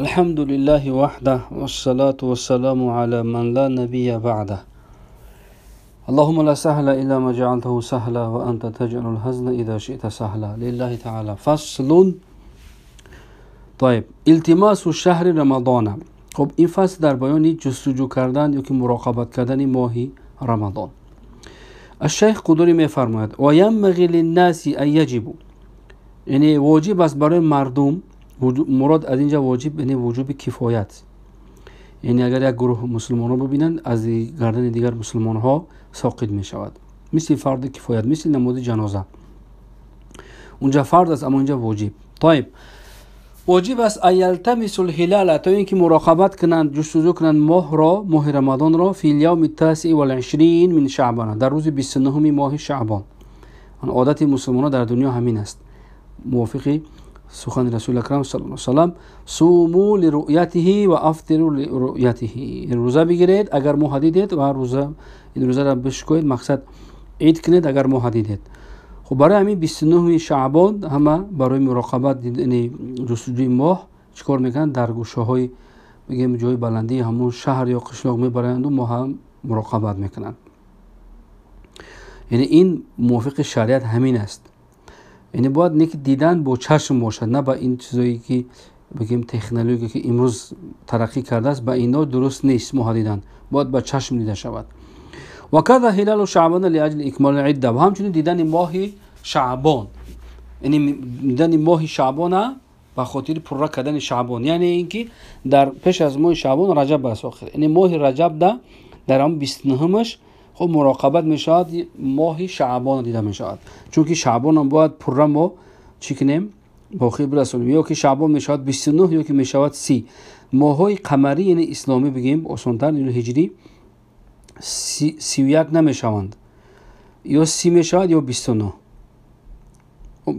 الحمد لله وحده والصلاة والسلام على من لا نبي بعده. اللهم لا سهل إلا ما جعلته سهلا وأنت تجعل الحزن إذا شئت سهلا. لله تعالى. فصل. طيب التماس شهر رمضان. خب این فصل در بیان جستجو کردن یا که مراقبت کردن ماه رمضان. الشیخ قدری میفرماید و ینبغی للناس ان یجب، یعنی واجب است برای مردم، مراد از اینجا واجب یعنی وجوب کفایت، یعنی اگر یک گروه مسلمان ها ببینند از گردن دیگر مسلمان ها ساقط می شود، مثل فرض کفایت، مثل نماز جنازه. اونجا فرض است اما اینجا واجب. طيب واجب است ایلتمس الهلال، تا اینکه مراقبت کنند، جستجو کنند ماه رمضان را فی الیوم التاسع والعشرین من شعبان، در روز 29 ماه شعبان. عادت مسلمانان در دنیا همین است، موافقی سخن رسول اکرم صلی الله علیه و سلم صوموا لرؤیته و افطروا لرؤیته، روزه بگیرید اگر ماه دیدید و این روزه را بشکوید، مقصد عید کنید اگر ماه دیدید. خب برای همین 29 شعبان همه برای مراقبت یعنی جستجوی ماه چیکار میکنن؟ در گوشه های بگیم جای بلندی همون شهر یا قشلاق میبرند و ماه هم مراقبت میکنن. یعنی این موافق شریعت همین است. یعنی باید نیک دیدن با چشم باشد، نه با این چیزایی که بگیم تکنولوژی که امروز ترقی کرده است، با اینا درست نیست. ماه دیدن باید با چشم دیده شود. و کذا هلال شعبان لاجل اکمال العده، و همچنین دیدن ماه شعبان، یعنی دیدن ماه شعبان به خاطر پر کردن شعبان، یعنی اینکه در پیش از ماه شعبان رجب است آخر، یعنی ماه رجب در هم 29مش خب مراقبت میشود، ماه شعبان دیده میشود، چون که شعبان هم باید پر ما چی کنیم باقی برسونیم، یا که شعبان میشود 29 یا که میشود 30. ماهای قمری یعنی اسلامی بگیم آسان‌تر، یعنی هجری 31 نمیشوند، یا 30 میشود یا 29،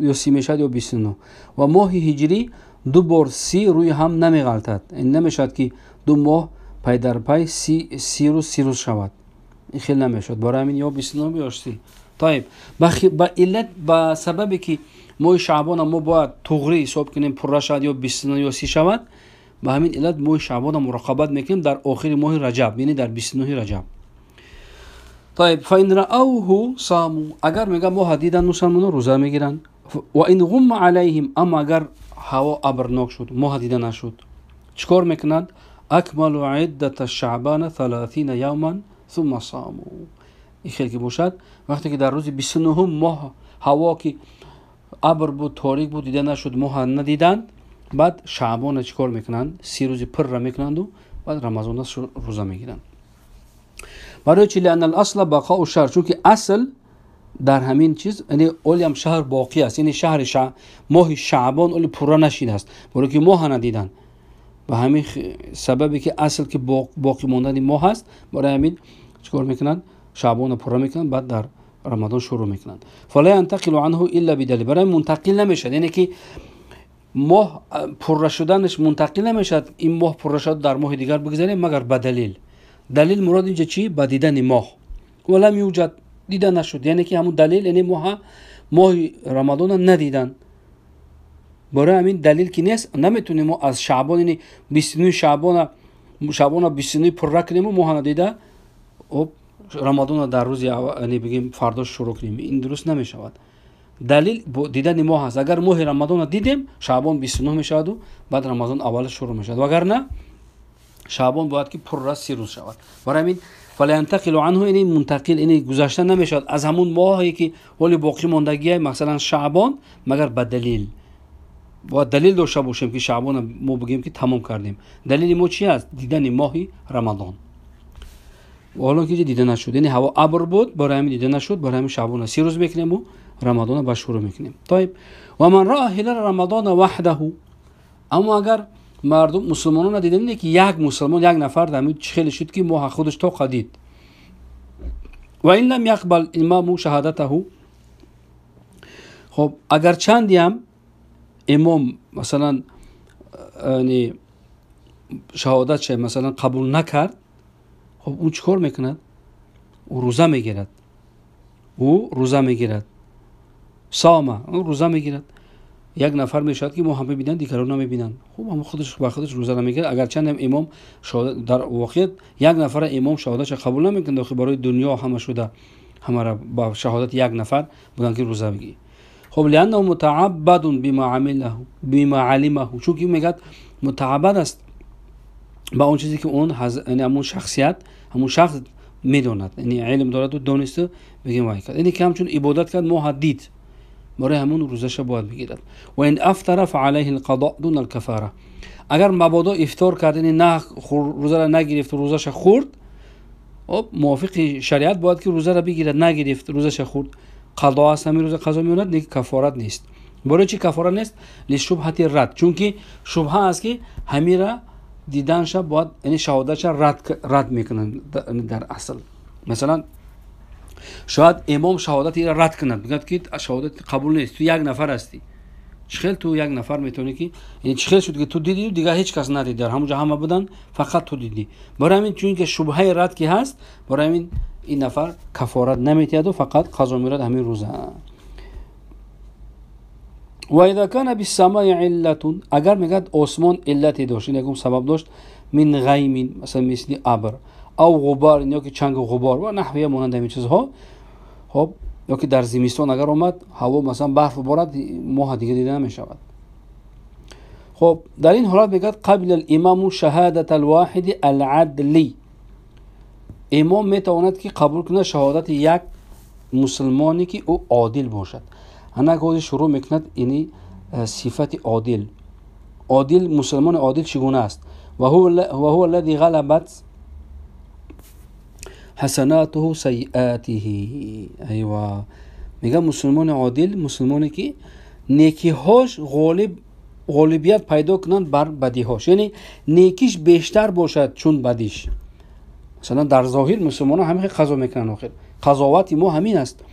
یا 30 میشود یا 29. و ماه هجری دو بار 30 روی هم نمیغلطد، این نمیشود که دو ماه پای در پای 30 روز شود، این خیلی نمیشود. برای همین یا 29 یا 30. طيب با علت با سببی که ماه شعبان ما باید طغری حساب کنیم پر شد یا 29 یا 30 شود، با همین علت ماه شعبان مراقبت میکنیم در آخر ماه رجب، یعنی در 29 رجب. طيب فإن رأوه صاموا، اگر میگم ماه دیدن مسلمانان روزه میگیرن. و این غم علیهم، اما اگر هوا ابرناک شد ماه دیدن نشد چیکار میکنند؟ اکملوا عدة شعبان 30 یوما ثم صاموا. این خیلی که باشد وقتی که در روز 29 ماه هوا که ابر بود تاریک بود دیده نشد، ماه ندیدند، بعد شعبان چیکار میکنند؟ 30 روز پر را میکنند و بعد رمضان روزه میگیرند. برای چی؟ لأن الاصل بقاء الشهر، چون که اصل در همین چیز یعنی اولیم شهر باقی است، یعنی ماه شعبان اول پر نشید است، برای که ماه ندیدن، به همین سببی که اصل که باقی ماندن ماه است، برای همین چیکار میکنند؟ شعبان پر میکنند، بعد در رمضان شروع میکنند. فلا ينتقل عنه الا بدلیل، برای منتقل نمیشد، یعنی که ماه پر شدنش منتقل نمیشد، این ماه پر شد در ماه دیگر بگذاریم مگر به دلیل. دلیل مراد اینجا چی؟ با دیدن ماه. ولم یوجد، دیده نشد، یعنی که همون دلیل یعنی ماه رمضان ندیدن. برای همین دلیل که نیست نمیتونیم ما از شعبان یعنی 29 شعبان 29 پر کنیم و ماه ندیده و رمضان در روز یعنی بگیم فردا شروع کنیم، این درست نمیشود. دلیل دیدن ماه است. اگر ماه رمضان دیدیم شعبان 29 میشود و بعد رمضان اول شروع میشود، وگر نه شعبان باید که پر 30 روز شود. برای همین فلا ينتقل عنه، یعنی منتقل یعنی گذشته نمیشود از همون ماهی که ولی باقی ماندگی مثلا شعبان، مگر به دلیل. باید دلیل داشته باشیم که شعبان ما بگیم که تمام کردیم. دلیل ما چی است؟ دیدن ماه رمضان. و حالا که دیده نشد، یعنی هوا ابر بود، برای همین دیده نشد، برای همین شعبان 30 روز میکنیم و رمضان با شروع میکنیم. طيب و من رأى هلال رمضان وحده، اما اگر مردم مسلمانان دیدن که یک مسلمان یک نفر در همین خیلی شد که ماه خودش تو قدید و این لم يقبل امام شهادته، خب اگر چندی هم امام مثلا یعنی شهادتش مثلا قبول نکرد، خب اون چیکار میکند؟ او روزه میگیرد. صامه، اون روزه میگیرد. یک نفر میشد که ما هم ببینن دیگران نمیبینن، خب هم خودش با خودش روزه نمیگیره. اگر چند امام شهادت در واقعیت یک نفر امام شهادتش قبول نمیکنه، خب برای دنیا همه شده همه را با شهادت یک نفر بگن که روزه بگی. خب لانه متعبد بما علمه، چون که میگه متعبد است با اون چیزی که اون یعنی همون شخصیت همون شخص میدوند، یعنی علم دارد و دانسته بگیم وای کرد. یعنی که همچون عبادت کرد ما حدید برای همون روزش باید بگیرد. و این افطر فعليه القضاء دون الكفاره، اگر مبادا افطار کرد یعنی نه روزه را نگرفت و روزش خورد، خب موافق شریعت باید که روزه را بگیرد، نگرفت روزش خورد قضا است، همین روزه قضا میوند، نه کفارت نیست. برای چی کفاره نیست؟ لشبهه رد، چون که شبهه است که همین را دیدنش باید یعنی شهادتش رد میکنن در اصل. مثلا شاید امام شهادت را رد کند، بگه که شهادت قبول نیست، تو یک نفر هستی، چخیل تو یک نفر میتونی که یعنی چخیل شد که تو دیدی دیگه هیچ کس ندید، در همونجا همه بودن فقط تو دیدی. برای همین چون که شبهه رد که هست، برای همین این نفر کفارت نمیتید و فقط قضا میرد همین روزه. و اذا كان بالسماء علت، اگر میگد آسمان علتی داشت، یعنی سبب داشت، من غیم مثلا مثل ابر او غبار یا که چنگ و غبار و نحوی مانند این چیزها، خب یا که در زمستان اگر اومد هوا مثلا برف بارد ماه دیگه دیده نمیشود. خب در این حالت میگد قبل الامام شهادت الواحد العدلی، امام میتواند که قبول کنه شهادت یک مسلمانی که او عادل باشد. انا گویا شروع میکند یعنی صفت عادل. عادل مسلمان عادل چگونه است؟ و هو الذي غلبت حسناته سیئاته. ایوه، میگه مسلمان عادل مسلمانی که نیکی‌هاش غالبیت پیدا کنند بر بدی‌هاش، یعنی نیکیش بیشتر باشد چون بدیش. مثلا در ظاهر مسلمان ها همین قضا میکنن، آخر قضاوت ما همین است.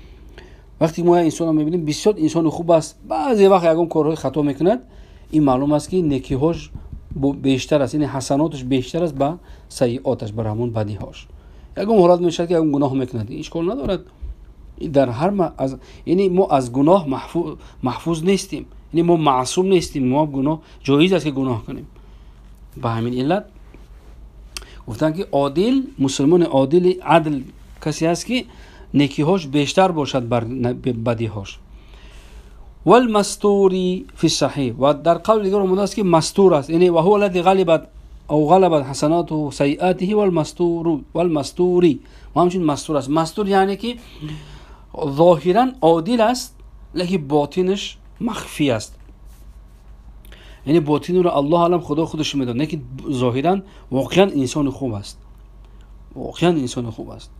وقتی ما انسان رو میبینیم بسیار انسان خوب است، بعضی وقت یکم کارهای خطا میکند، این معلوم است که نیکی‌هاش بیشتر است، یعنی حسناتش بیشتر است با سیئاتش بر همون بدی‌هاش. یکم حالت میشه که یکم گناه میکند، اشکال ندارد. در هر یعنی ما از گناه محفوظ نیستیم، یعنی ما معصوم نیستیم، ما گناه جایز است که گناه کنیم. به همین علت گفتن که عادل مسلمان عدل کسی است که نیکی‌هاش بیشتر باشد بر بدی‌هاش. والمستوری فی الصحیح، و در قول دیگر اومده است که مستور است، یعنی و هو الذی غلبت حسناته و سیئاته والمستوری، و همچنین مستور است. مستور یعنی که ظاهرا عادل است لیکن باطنش مخفی است، یعنی باطن رو الله علم خدا خودش میدونه، نه که ظاهرا واقعا انسان خوب است، واقعا انسان خوب است.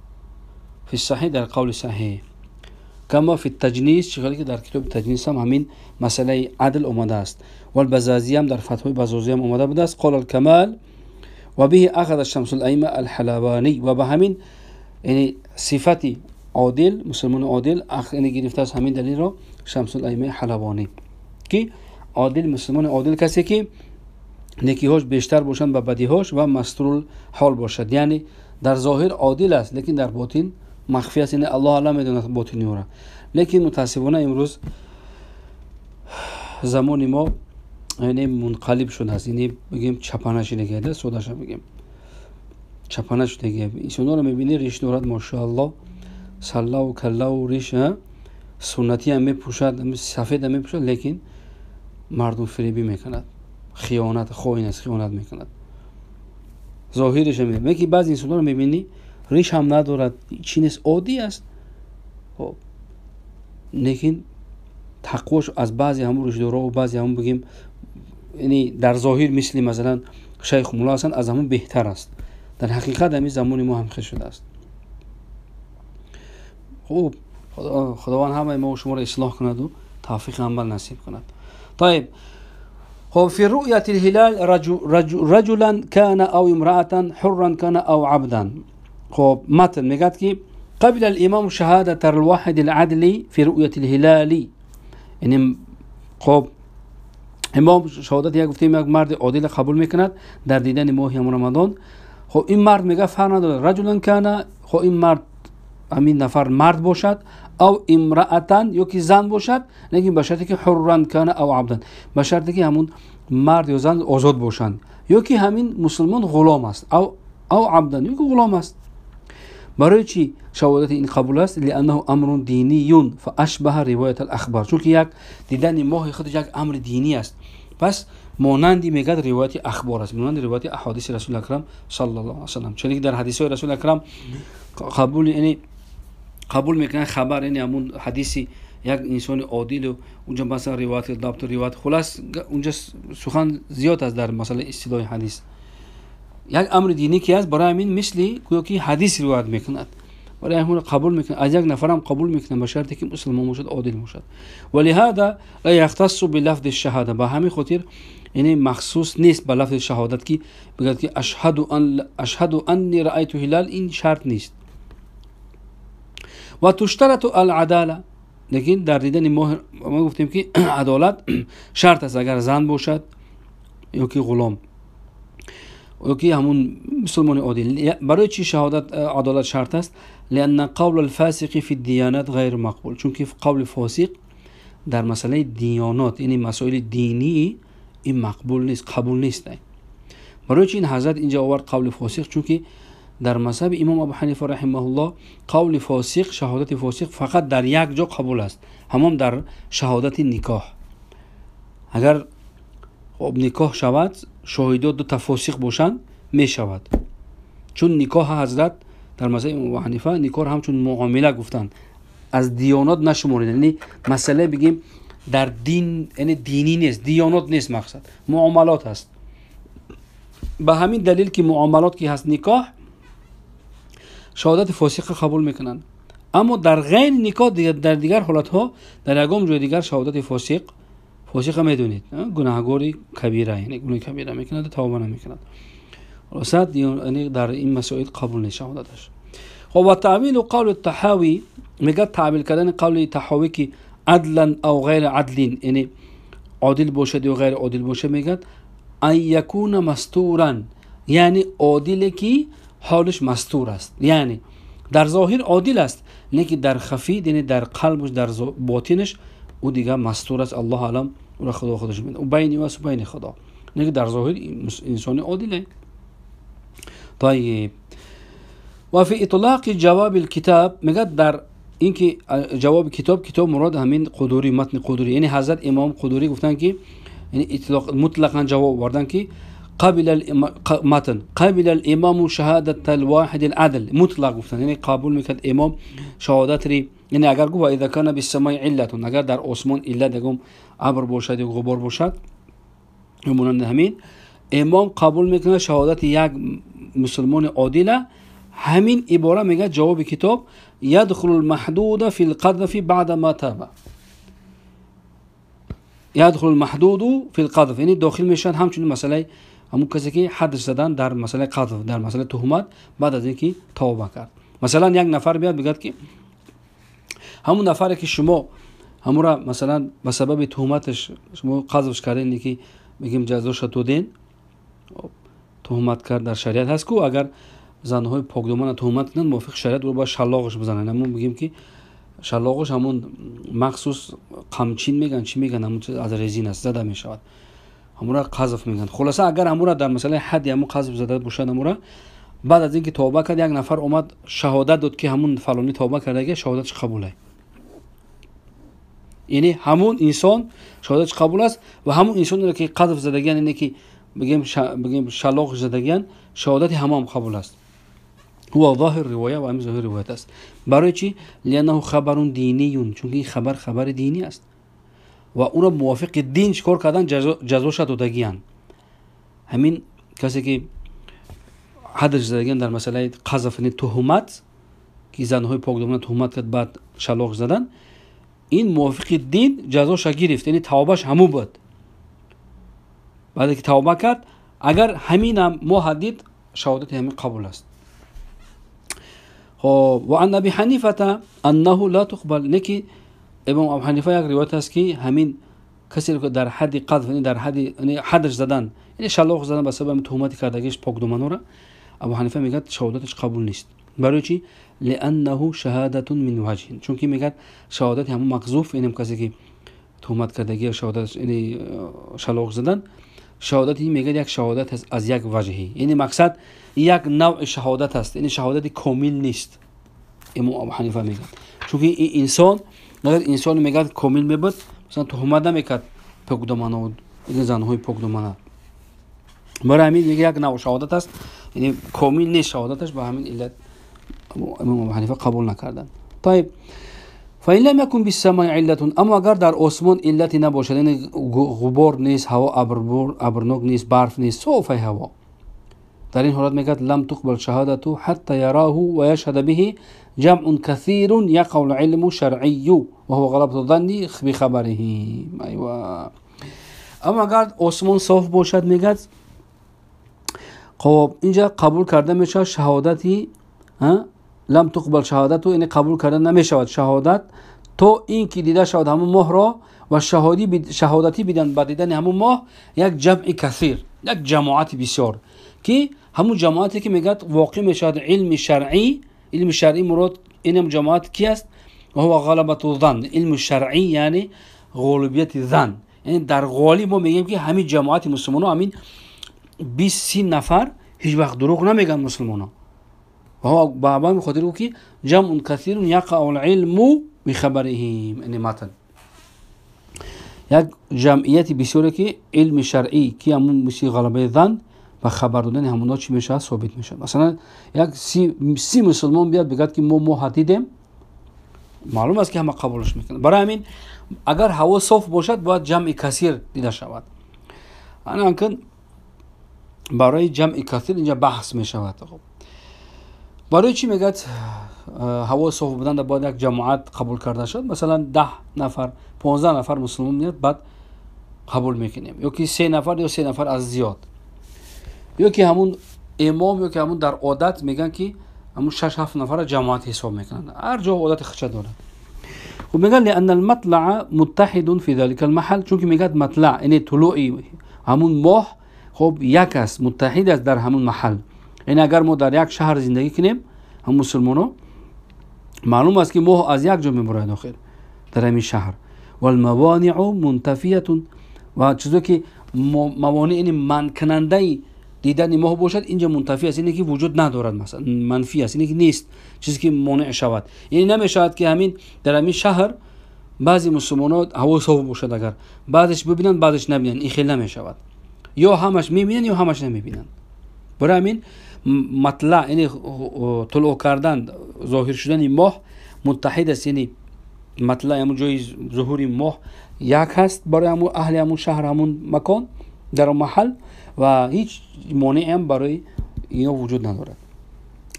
فی الصحیح در قول صحیح، کما فی التجنیس، چیزی که در کتاب تجنیس هم همین مسئله عدل اومده است. و البزازی هم در فتوای بزازی هم اومده بوده است. قال الکمال و به اخذ شمس الائمه الحلوانی، و به همین یعنی صفتی عادل مسلمان عادل یعنی گرفته از همین دلیل را شمس الائمه حلوانی، که عادل مسلمان عادل کسی که نیکی‌هاش بیشتر باشند با بدی‌هاش و مستور حال باشد، یعنی در ظاهر عادل است لیکن در باطن مخفی است، یعنی الله اعلم میدوند باطنی او را. لیکن متاسفانه امروز زمان ما یعنی منقلب شده است، یعنی بگیم چپانه شده است، سوداش بگیم چپانه شده است. ایشونا رو میبینی ریش دارد ماشاءالله سلا و کلا و ریش سنتی هم میپوشد، سفید هم میپوشد، لیکن مردم فریبی میکند، خیانت میکند، ظاهرش هم میگه که بعضی انسان رو میبینی ریش هم ندارد، چی نیست، عادی است، خب لیکن تقواش از بعضی همون ریش دارا و بعضی همون بگیم یعنی در ظاهر مثل مثلا شیخ مولا هستند از همون بهتر است، در حقیقت همین زمان ما هم خیلی شده است. خب خداوند همه ما و شما را اصلاح کند و توفیق عمل نصیب کند. طيب، خب فی رؤیت الهلال رجلا کان او امرأة حرا کان او عبدا. خب متن میگه که قبل الامام شهادت الواحد العدلی فی رؤیت الهلالی، یعنی خب امام شهادت یک گفتیم یک مرد عادل قبول میکند در دیدن ماه رمضان. خب این مرد میگه فرق نداره رجلا کان، خب این مرد همین نفر مرد باشد او امرأتن یا که زن باشد، لیکن به شرطی که حرن کنه او عبدن، به شرطی که همون مرد یا زن آزاد باشند، یا که همین مسلمان غلام است او عبدن یا که غلام است. برای چی شهادت این قبول است؟ لانه امر دینی فاشبه روایت الاخبار، چون که یک دیدن ماه خودش یک امر دینی است، پس مانندی میگد روایت اخبار است، مانند روایت احادیث رسول اکرم صلی الله علیه و سلم. چون که در حدیث های رسول اکرم قبول میکنن خبر، یعنی همون حدیثی یک انسان عادل و اونجا مثلا روایت ضبط و روایت، خلاص اونجا سخن زیاد است در مسئله اصطلاح حدیث. یک امر دینی که است، برای همین مثلی که حدیث روایت میکند، برای همون قبول میکنه، از یک نفرم قبول میکنه به شرطی که مسلمان باشد، عادل باشد. ولهذا لا یختص بلفظ الشهاده، به همین خاطر یعنی مخصوص نیست به لفظ شهادت که بگید که اشهد انی رأیت هلال، این شرط نیست. و تشترط العداله، لیکن در دیدن ماه ما گفتیم که عدالت شرط است، اگر زن باشد یا که غلام یا که همون مسلمان عادل. برای چی شهادت عدالت شرط است؟ لان قول الفاسق فی الدیانات غیر مقبول، چون که قول فاسق در مسئله دیانات، یعنی مسائل دینی، این مقبول نیست، قبول نیست. برای چی این حضرت اینجا آورد قول فاسق؟ چون که در مذهب امام ابو حنیفه رحمه الله قول فاسق، شهادت فاسق فقط در یک جا قبول است، همون در شهادت نکاح. اگر نکاح شود شاهدان دو تا فاسق باشند می شود، چون نکاح حضرت در مذهب امام ابو حنیفه نکاح همچون معامله گفتند، از دیانات نشمردند. یعنی مسئله بگیم در دین، یعنی دینی نیست، دیانات نیست، مقصد معاملات است. به همین دلیل که معاملات که هست نکاح، شهادت فاسق قبول میکنن. اما در غیر نکاح در دیگر حالت ها، در یگام جای دیگر شهادت فاسق میدونید گناهگاری کبیره، یعنی گناه کبیره میکند، توبه نمیکند، راست یعنی در این مسائل قبول نیست شهادتش. خب و تعبیل قول الطحاوی، میگه تعبیل کردن قول طحاوی که عدلا او غیر عدلین، یعنی عادل باشد یا غیر عادل باشد، میگه ان یکون مستورا، یعنی عادل که حالش مستور است، یعنی در ظاهر عادل است لیکن در خفی، یعنی در قلبش، در باطنش او دیگه مستور است، الله اعلم، او را خدا خودش میدونه، او بین او است و بین خدا، لیکن در ظاهر انسان عادله. طيب وفي اطلاق جواب الكتاب، میگه در اینکه جواب کتاب مراد همین قدوری، متن قدوری، یعنی حضرت امام قدوری گفتن که یعنی اطلاق مطلقاً جواب وردن که قبل الامام شهادت الواحد العدل، مطلق گفتن، یعنی قبول میکرد امام شهادت ری، یعنی اگر گفت اذا کان بالسماء علت، اگر در آسمان علت دگم ابر باشد یا غبار باشد، همون همین امام قبول میکنه شهادت یک مسلمان عادل. همین عباره میگه جواب کتاب يدخل المحدود في القذف بعد ما تاب، يدخل المحدود في القذف، یعنی داخل میشن همچنین مسئله همون کسی که حد زدن در مسئله قذف، در مسئله تهمت بعد از اینکه توبه کرد. مثلا یک نفر بیاد بگه که همون نفری که شما همون را مثلا به سبب تهمتش شما قذفش کردین که بگیم جزاش دادین، تهمت کرد در شریعت هست که اگر زنهای پاکدامن تهمت کنن موافق شریعت رو با شلاقش بزنن، همون بگیم که شلاقش همون مخصوص قمچین میگن، چی میگن، همون از رزین است، زده میشود، همون را قذف میگن. خلاصه اگر همون را در مسئله حد همون قذف زده باشد، همون را بعد از اینکه توبه کرد یک نفر اومد شهادت داد که همون فلانی توبه کرده، که شهادتش قبوله، یعنی همون انسان شهادتش قبول است و همون انسان را که قذف زدگان، یعنی که بگیم شلاق زدگان، شهادت هم قبول است. هو ظاهر روایه و همین ظاهر روایت است. برای چی؟ لانه خبر دینی، چون این خبر دینی است و اون را موافق دین چکار کردن، جزاش دادگیان. همین کسی که حدش زدگان در مسئله قذف، تهمت که زنهای پاکدامن تهمت کرد بعد شلاق زدن، این موافق دین جزاش گرفت، یعنی توبهش همون بود. بعد که توبه کرد اگر همین هم محدد شهادت همین قبول است. و عن ابی حنیفه انه لا تقبل، نکی امام ابو حنیفه یک روایت است که همین کسی که در حد قذف، یعنی در حدش زدن، یعنی شلاق زدن به سبب تهمت کردگیش پاکدامن را، ابو حنیفه میگه شهادتش قبول نیست. برای چی؟ لانه شهادة من وجه، چون که میگه شهادت همون مقذوف، اینم کسی که تهمت کردگی شهادت یعنی شلاق زدن، شهادت این میگه یک شهادت است از یک وجهی، یعنی مقصد یک نوع شهادت است، یعنی شهادت کامل نیست. امام ابو حنیفه میگه چون که این انسان اگر انسان میگه کامل میبود، مثلا تهمت نمیکرد پاکدامنه و این زنهای پاکدامنه، برای همین میگه یک نوع شهادت است، یعنی کامل نیست شهادتش، به همین علت امام ابو حنیفه قبول نکردن. طيب فإن لم يكن بالسماء علة، اما اگر در آسمان علتی نباشد، یعنی غبار نیست، هوا ابرناک نیست، برف نیست، صافی هوا، در این حالت میگه لم تقبل شهادته حتى يراه ويشهد به جمع كثير يقع العلم شرعي وهو غلبة الظن بخبره. ایوه. اما اگر آسمان صاف باشد میگه خب اینجا قبول کرده میشه شهادتی، لم تقبل شهادت، یعنی قبول کرده نمیشود شهادت تو این که دیده شود همون ماه را و شهادتی بدن با دیدن همون ماه یک جمع کثیر، یک جماعت بسیار، که همون جماعتی که میگه واقع میشود علم شرعی. علم شرعی مراد این جماعت کی است؟ و هو غلبة الظن. علم شرعی یعنی غالبیت ظن، یعنی در غالب ما میگیم که همین جماعت مسلمانان، همین 20-30 نفر هیچ وقت دروغ نمیگن مسلمانان. و هو بابا میخواد که جمع کثیر یقع العلم بخبرهم، یعنی متن یک جمعیت بسیاری که علم شرعی که همون میشه غلبه ظن و خبر دادن همونا چی میشه؟ ثابت میشه. مثلا یک 30 مسلمان بیاد بگه که ما دیدیم، معلوم است که همه قبولش میکنن. برای همین اگر هوا صاف باشد باید جمع کثیر دیده شود. الان برای جمع کثیر اینجا بحث میشود. خب برای چی میگه هوا صاف بودن باید یک جماعت قبول کرده شد؟ مثلا 10 نفر 15 نفر مسلمان میاد بعد قبول میکنیم، یا که 3 نفر یا 3 نفر از زیاد، یا که همون امام، یا که همون در عادت میگن که همون 6-7 نفر جماعت حساب میکنن، هر جا عادت خودش داره. و میگن لان المطلع متحد في ذلك المحل، چون که میگه مطلع یعنی طلوع همون ماه خب یک است، متحد است در همون محل. یعنی اگر ما در یک شهر زندگی کنیم هم مسلمانان، معلوم است که ماه از یک جا میبره داخل در همین شهر. و الموانع منتفیه، و چیزی که موانع یعنی منع کننده دیدن ماه باشد اینجا منتفی است، اینه که وجود ندارد، مثلا منفی است، اینه که نیست چیزی که مانع شود. یعنی نمیشود که همین در همین شهر بعضی مسلمانان هوا صاف باشد، اگر بعدش ببینن بعدش نبینن، این خیلی نمیشود، یا همش میبینن یا همش نمیبینن. برای همین مطلع یعنی طلوع کردن، ظاهر شدن ماه متحد است، یعنی مطلع همون جای ظهور ماه یک هست برای همون اهل همون شهر، همون مکان در محل، و هیچ مانعی هم برای اینا وجود ندارد.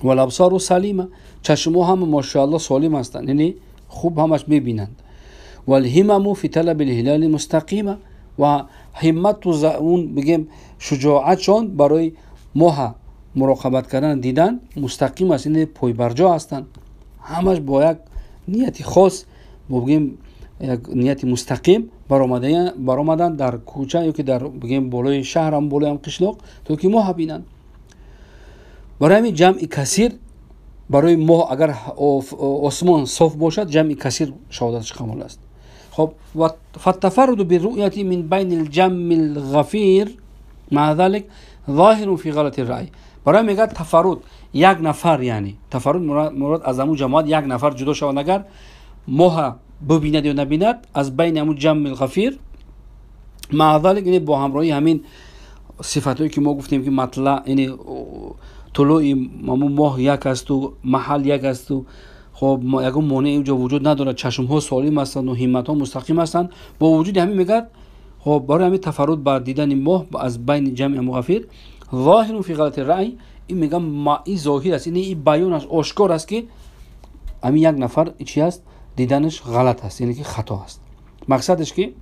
و الابصار سلیمه، چشم‌ها هم ماشاءالله سالم هستند، یعنی خوب همش میبینند. و الهمم فی طلب الهلال مستقیمه، و همت و اون بگیم شجاعتشان برای ماه مراقبت کردن دیدن مستقیم است، یعنی پای برجا هستند، همش با یک نیت خاص، بگیم یک نیت مستقیم برآمدن در کوچه یا که در بگیم بالای شهر هم بالای هم قشلاق تا که ماه بینن. برای همین جمع کثیر برای ماه اگر آسمان صاف باشد جمع کثیر شهادتش کامل است. خب و فالتفرد بالرؤية من بين الجمع الغفير مع ذلك ظاهر في غلط الرأي. برای میگه تفرد یک نفر، یعنی تفرد مراد از همون جماعت یک نفر جدا شود، اگر ماه ببیند یا نبیند از بین همون جمع الغفیر مع ذلك، یعنی با همراهی همین صفاتی که ما گفتیم که مطلع یعنی طلوع همون ماه یک است و محل یک است و خب یکم مانع اینجا وجود نداره، چشم ها سالم هستند و همت ها مستقیم هستند، با وجود همین میگه خب برای همین تفرد بر دیدن ماه از بین جمع مغفیر ظاهر فی غلط رأی، این میگم این ظاهر است، این بیانش آشکار است که همین یک نفر چی است دیدنش غلط است، یعنی که خطا است. مقصدش که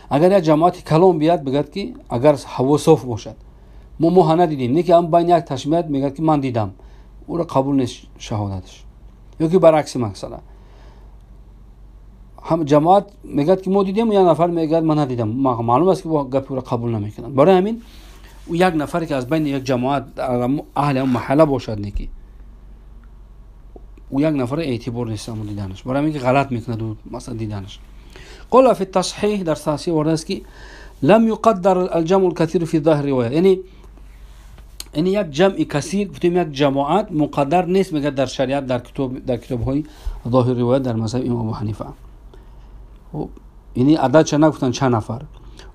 اگر یک جماعت کلام بیاد بگد که اگر هوا صاف باشد ما ماه ندیدیم، نه که هم بین یک تشمیت میگه که من دیدم، او را قبول نیست شهادتش. یا که برعکس مثلا هم جماعت میگه که ما دیدیم، یا نفر میگه من ندیدم، معلوم است که گپ را قبول نمیکنن. برای همین او یک نفر که از بین یک جماعت اهل اون محله باشد، نه که او یک نفر اعتبار نیست همون دیدنش، برای اینکه غلط میکنه دو مثلا دیدنش. قال فی التصحیح در تصحیح ورده است که لم يقدر الجمع الكثير في ظاهر روایه، یعنی یک جمع کثیر گفتیم یک جماعت مقدر نیست میگه در شریعت در کتاب های ظاهر روایت در مذهب امام ابو حنیفه. یعنی عدد چه نگفتن چند نفر.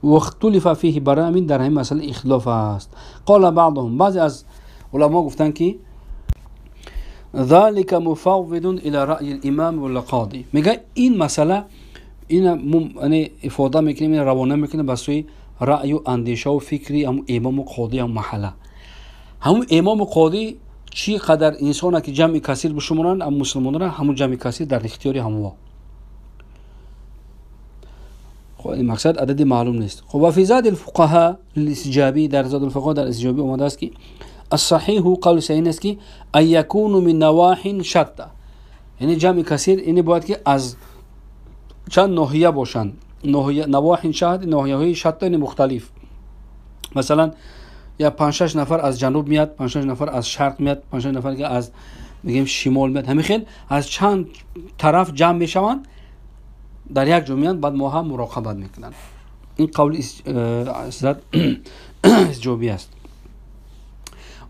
و اختلف فیه، برای همین در همین مسئله اختلاف است. قال بعضهم، بعضی از علما گفتن که ذلك مفوض الى رأی الامام والقاضی، میگه این مسئله این افاده میکنه، این روانه میکنه به سوی رأی و اندیشه و فکری هم امام و قاضی هم محله. همون امام و قاضی چی قدر انسان که جمع کثیر بشمونن هم مسلمانان را، همون جمع کثیر در اختیاری همون. خب این مقصد عدد معلوم نیست. خب و فی زاد الفقهاء الاستجابی، در زاد الفقهاء در استجابی اومده است که الصحیح قول صحیح است که ان یکون من نواح شتى، یعنی جمع کثیر این باید که از چند ناحیه باشند. نواح شتى، ناحیه های شتى مختلف. مثلا یا 5-6 نفر از جنوب میاد، 5-6 نفر از شرق میاد، 5-6 نفر که از میگیم شمال میاد، همین خیلی از چند طرف جمع میشوند در یک جمعیت، بعد ما هم مراقبت میکنن. این قول استجابی است.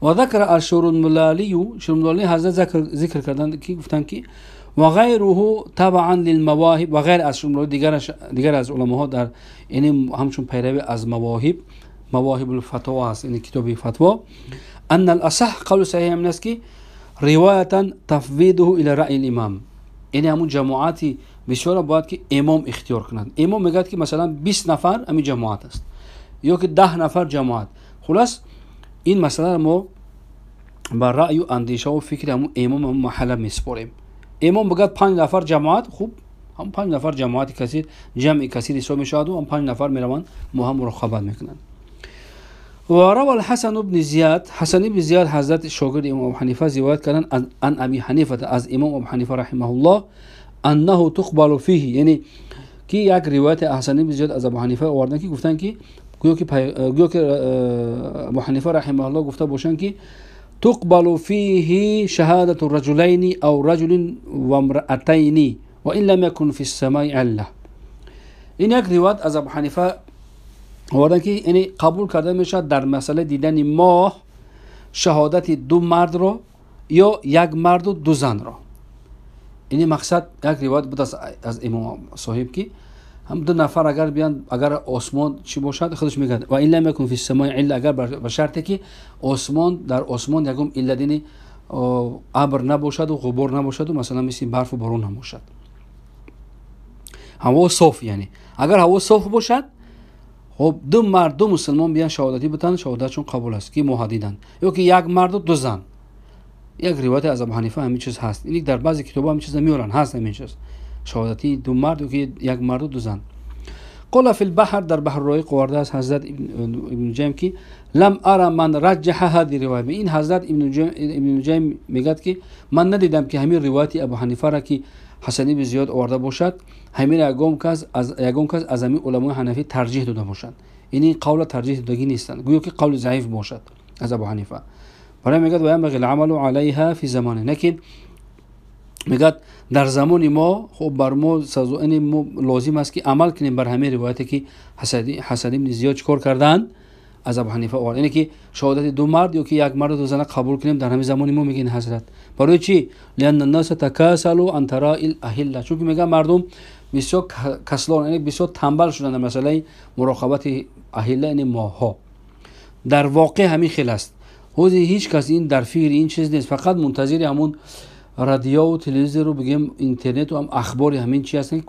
و ذکر الشرملالی، شرملالی حضرت ذکر کردن که گفتن که و غیره تبعا للمواهب، و غیر از شرملالی دیگر از علماء در یعنی همچون پیروی از مواهب الفتوا است، این کتاب فتوا، ان الاصح قول صحیح من است که روایتا تفویضه الى رأی الامام، یعنی همون جماعتی بسیار باید که امام اختیار کنند. امام میگه که مثلا 20 نفر همین جماعت است یا که 10 نفر جماعت. خلاص این مسئله ما بر رأی و اندیشه و فکر همون امام همون محله میسپاریم. امام بگه 5 نفر جماعت، خوب هم 5 نفر جماعت کثیر جمع کثیر حساب میشود و هم 5 نفر میروند ما هم مراقبت میکنند. و روى الحسن بن زیاد، حسن بن زیاد حضرت شاگرد امام ابو حنیفه روایت کردن عن ابی حنیفه، از امام ابو حنیفه رحمه الله، انه تقبل فيه، یعنی که یک روایت حسن بن زیاد از ابو حنیفه آوردن که گفتن که گویا که ابو حنیفه رحمه الله گفته باشن که تقبل فيه شهادة الرجلين او رجل و امرأتين و ان لم يكن في السماء عله. این یک روایت از ابو حنیفه آوردن که یعنی قبول کرده میشه در مسئله دیدن ماه شهادت 2 مرد را یا 1 مرد و 2 زن را. این مقصد یک روایت بود از امام صاحب که هم 2 نفر اگر بیان، اگر آسمان چی باشد خودش میگه و الا لم يكن في السماء الا، اگر به شرطی که آسمان در آسمان یکم الا دین ابر نباشد و غبار نباشد و مثلا مثل برف و بارون نباشد، هوا صاف. یعنی اگر هوا صاف باشد خب 2 مرد 2 مسلمان بیان شهادتی بتن، شهادتشون قبول است که ماه دیدن، یا که 1 مرد و 2 زن. یک روایت از ابو حنیفه همین چیز هست. این در بعضی کتابا همین چیز نمیارن، هست همین چیز شهادتی 2 مرد و که 1 مرد و 2 زن. قال فی البحر، در بحر رایق آورده است حضرت ابن جیم که لم ارى من رجح هذه روایت، این حضرت ابن جیم میگه که من ندیدم که همین روایت ابو حنیفه را که حسنی به زیاد آورده باشد همین یگان کس از همین علمای حنفی ترجیح داده باشند. این قول ترجیح دادگی نیستند، گویا که قول ضعیف باشد از ابو حنیفه. برای میگه و ينبغي العمل علیها فی زمانه، لیکن میگه در زمان ما خب بر ما لازم است که عمل کنیم بر همه روایتی که حسن بن زیاد چکار کردن از ابو حنیفه آورد، یعنی که شهادت 2 مرد یا که 1 مرد و 2 زن قبول کنیم در همه زمان ما. میگین حضرت برای چی؟ لان الناس تکاسلوا عن تراء الاهله، چون میگه مردم بسیار کسلان، یعنی بسیار تنبل شدن در مسئله مراقبت اهله این ماها. در واقع همین خیلی است. هیچ کس این در فکر این چیز نیست، فقط منتظر همون رادیو و تلویزیون رو بگیم اینترنت و هم اخبار همین چی هستن که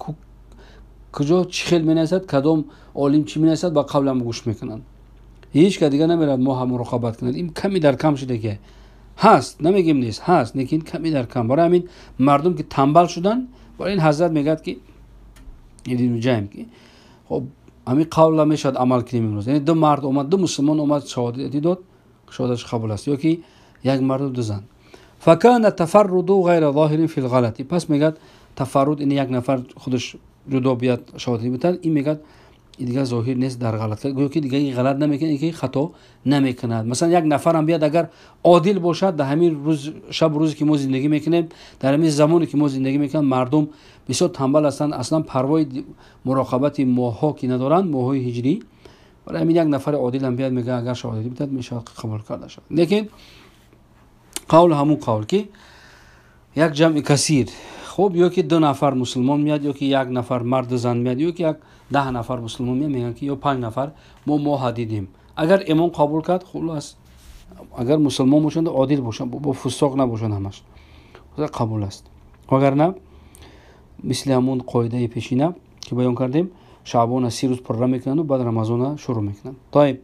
کجا چی خیلی مینویسد، کدام عالم چی مینویسد با قولم گوش میکنن. هیچ که دیگه نمیرد ما هم مراقبت کنند. این کمی در کم شده که هست، نمیگیم نیست، هست، لیکن کمی در کم. برای همین مردم که تنبل شدن، برای این حضرت میگه که ابن جیم که خب همین قول میشد عمل کنیم امروز. یعنی 2 مرد اومد، 2 مسلمان اومد شهادتی داد، شهادتش قبول است، یا که 1 مرد و 2 زن. فکان التفرد غیر ظاهر فی الغلط، پس میگه تفرد این 1 نفر خودش جدا بیاد شهادتی بده، این میگه این دیگه ظاهر نیست در غلط کرد، گویا که دیگه این غلط نمیکنه، این که خطا نمیکند. مثلا یک نفر هم بیاد اگر عادل باشد، در همین روز شب روزی که ما زندگی میکنیم، در همین زمانی که ما زندگی میکنیم، مردم بسیار تنبل هستند، اصلا پروای مراقبت ماه‌ها که ندارند، ماه‌های هجری. برای همین یک نفر عادل هم بیاد میگه اگر شهادتی بدهد میشه قبول کرده شد. لیکن قول همون قول که یک جمع کثیر، خب یا که 2 نفر مسلمان میاد، یا که 1 نفر مرد زن میاد، یا که 10 نفر مسلمان میاد، میگن که یا 5 نفر ما دیدیم. اگر امام قبول کرد خلاص، اگر مسلمان باشند عادل باشند، با فساق نباشند، همش قبول است. وگرنه مثل همون قاعده پیشینه که بیان کردیم، شعبان 30 روز پرره میکنن و بعد رمضان شروع میکنن. طيب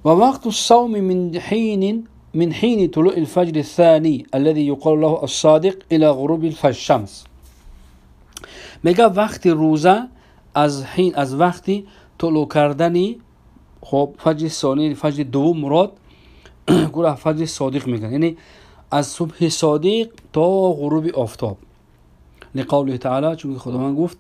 و وقت الصوم من حين طلوع الفجر الثاني الذي يقال له الصادق الى غروب الشمس. میگه وقت روزه از وقتی طلوع کردنی، خب فجر ثانی، فجر دوم مراد گروه فجر صادق میگن، یعنی از صبح صادق تا غروب آفتاب. لقوله تعالی، چون خداوند گفت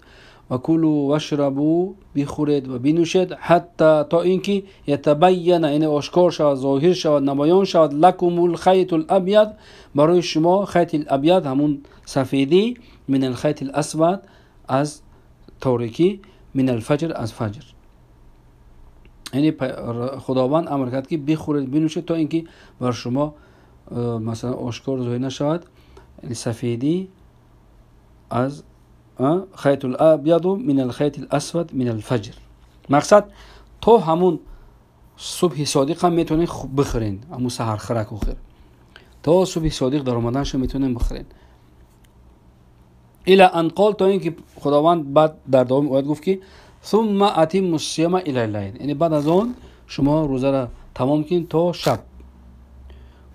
و کلوا واشربوا، بخورید و بنوشید، حتی تا اینکه یتبین، یعنی آشکار شود، ظاهر شود، نمایان شود، لکم الخیط الابیض، برای شما خیط الابیض همون سفیدی، من الخیط الاسود از تاریکی، من الفجر از فجر. یعنی خداوند امر کرد که بخورید بنوشید تا اینکه بر شما مثلا آشکار ظاهر نشود، یعنی سفیدی از خیط الابیض من الخیط الاسود من الفجر. مقصد تو همون صبح صادق هم میتونین بخورین، همون سحر خرک و خیر، تا صبح صادق در اومدنش میتونین بخورین. الی ان قال، تا اینکه خداوند بعد در دوام آیت گفت که ثم اتم الصيام الی الليل، یعنی بعد از اون شما روزه را تمام کنین تا شب.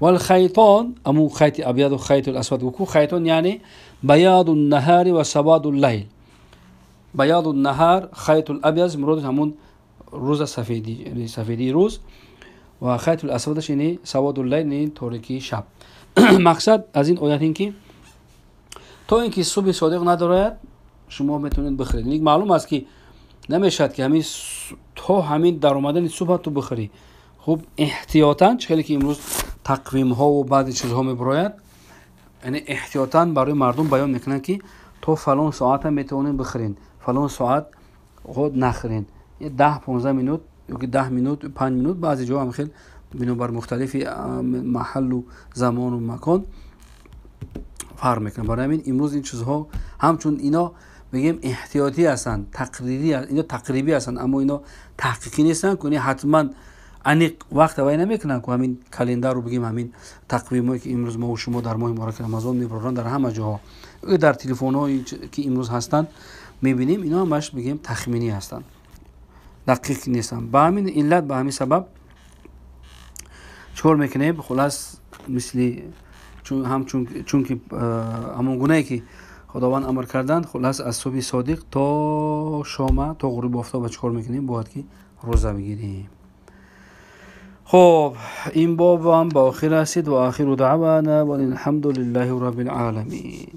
والخيطان، امو خیط ابیض و خیط الاسود، و خیطان یعنی بیاض النهار و سواد الليل. بیاض النهار خیط الابیض مراد همون روز سفیدی، یعنی سفیدی روز، و خیط الاسودش یعنی سواد الليل، یعنی تاریکی شب. مقصد از این آیت این که تا اینکه صبح صادق ندارد شما میتونید بخرید. یعنی معلوم است که نمیشد که همین تا همین در اومدن صبح تو بخری. خب احتیاطاً، چون که امروز تقویم ها و بعضی چیزها میبراید، یعنی احتیاطاً برای مردم بیان میکنن که تو فلان ساعت هم میتونین بخرین، فلان ساعت خود نخرین. 10-15 منوت یا که 10 منوت 5 منوت، بعضی جا هم خیلی بنابر مختلف محل و زمان و مکان فرق میکنه. برای همین امروز این چیزها همچون اینا بگیم احتیاطی هستن، اینا تقریبی هستن، اما اینا تحقیقی نیستن که حتما انیق وقت وای نمیکنن که همین کلندر رو بگیم، همین تقویمایی که امروز ما و شما در ماه مبارک رمضان میبرن در همه جاها، در تلفن‌هایی که امروز هستن میبینیم، اینا همش بگیم تخمینی هستن، دقیق نیستن. به همین علت، به همین سبب چور میکنیم خلاص، مثل چون که همون گونه‌ای که خداوند امر کردند، خلاص از صبح صادق تا شام تا غروب آفتاب چیکار میکنیم؟ باید که روزه بگیریم. خب این باب هم با آخر رسید و آخر دعوانا و الحمد لله رب العالمین.